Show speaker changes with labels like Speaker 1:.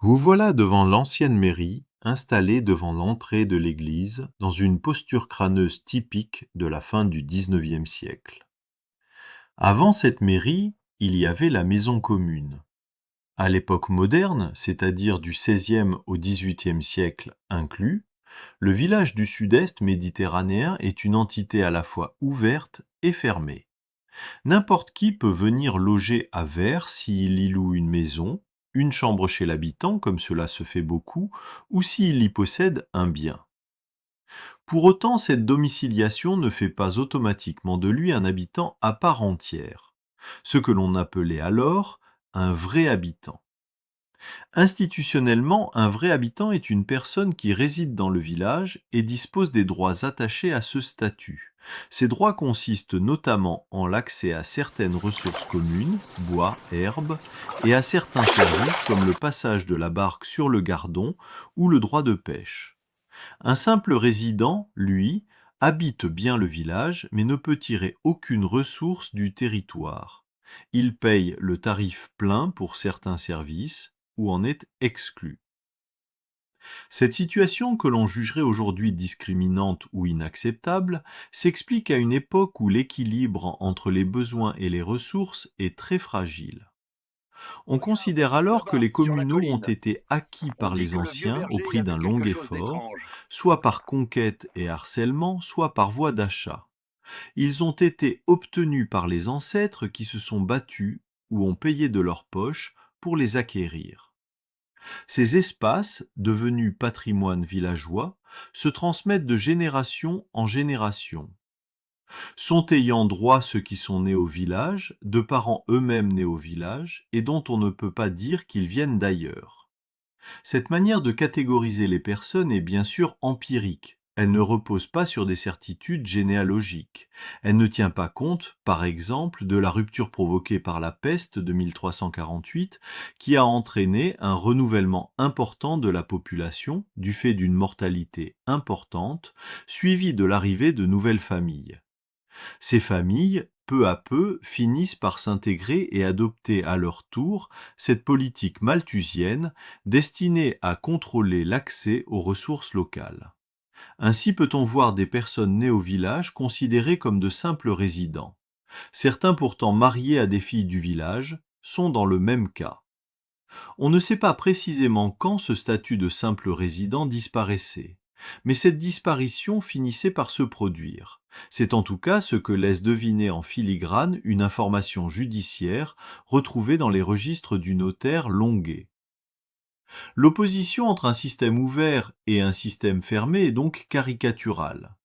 Speaker 1: Vous voilà devant l'ancienne mairie, installée devant l'entrée de l'église, dans une posture crâneuse typique de la fin du XIXe siècle. Avant cette mairie, il y avait la maison commune. À l'époque moderne, c'est-à-dire du XVIe au XVIIIe siècle inclus, le village du sud-est méditerranéen est une entité à la fois ouverte et fermée. N'importe qui peut venir loger à Vert s'il y loue une maison, une chambre chez l'habitant, comme cela se fait beaucoup, ou s'il y possède un bien. Pour autant, cette domiciliation ne fait pas automatiquement de lui un habitant à part entière, ce que l'on appelait alors un vrai habitant. Institutionnellement, un vrai habitant est une personne qui réside dans le village et dispose des droits attachés à ce statut. Ces droits consistent notamment en l'accès à certaines ressources communes, bois, herbes, et à certains services comme le passage de la barque sur le Gardon ou le droit de pêche. Un simple résident, lui, habite bien le village mais ne peut tirer aucune ressource du territoire. Il paye le tarif plein pour certains services ou en est exclu. Cette situation que l'on jugerait aujourd'hui discriminante ou inacceptable s'explique à une époque où l'équilibre entre les besoins et les ressources est très fragile. On
Speaker 2: Regarde,
Speaker 1: considère alors que
Speaker 2: là-bas,
Speaker 1: les
Speaker 2: sur la
Speaker 1: communaux ont
Speaker 2: colline.
Speaker 1: été acquis
Speaker 2: On
Speaker 1: par
Speaker 2: dit
Speaker 1: les
Speaker 2: que le vieux
Speaker 1: anciens au
Speaker 2: berger y
Speaker 1: prix
Speaker 2: a
Speaker 1: d'un
Speaker 2: fait
Speaker 1: long
Speaker 2: quelque chose
Speaker 1: effort,
Speaker 2: d'étrange.
Speaker 1: soit par conquête et harcèlement, soit par voie d'achat. Ils ont été obtenus par les ancêtres qui se sont battus ou ont payé de leur poche pour les acquérir. Ces espaces, devenus patrimoine villageois, se transmettent de génération en génération. Sont ayant droit ceux qui sont nés au village, de parents eux-mêmes nés au village, et dont on ne peut pas dire qu'ils viennent d'ailleurs. Cette manière de catégoriser les personnes est bien sûr empirique. Elle ne repose pas sur des certitudes généalogiques. Elle ne tient pas compte, par exemple, de la rupture provoquée par la peste de 1348, qui a entraîné un renouvellement important de la population du fait d'une mortalité importante, suivie de l'arrivée de nouvelles familles. Ces familles, peu à peu, finissent par s'intégrer et adopter à leur tour cette politique malthusienne destinée à contrôler l'accès aux ressources locales. Ainsi peut-on voir des personnes nées au village considérées comme de simples résidents. Certains pourtant mariés à des filles du village sont dans le même cas. On ne sait pas précisément quand ce statut de simple résident disparaissait, mais cette disparition finissait par se produire. C'est en tout cas ce que laisse deviner en filigrane une information judiciaire retrouvée dans les registres du notaire Longuet. L'opposition entre un système ouvert et un système fermé est donc caricaturale.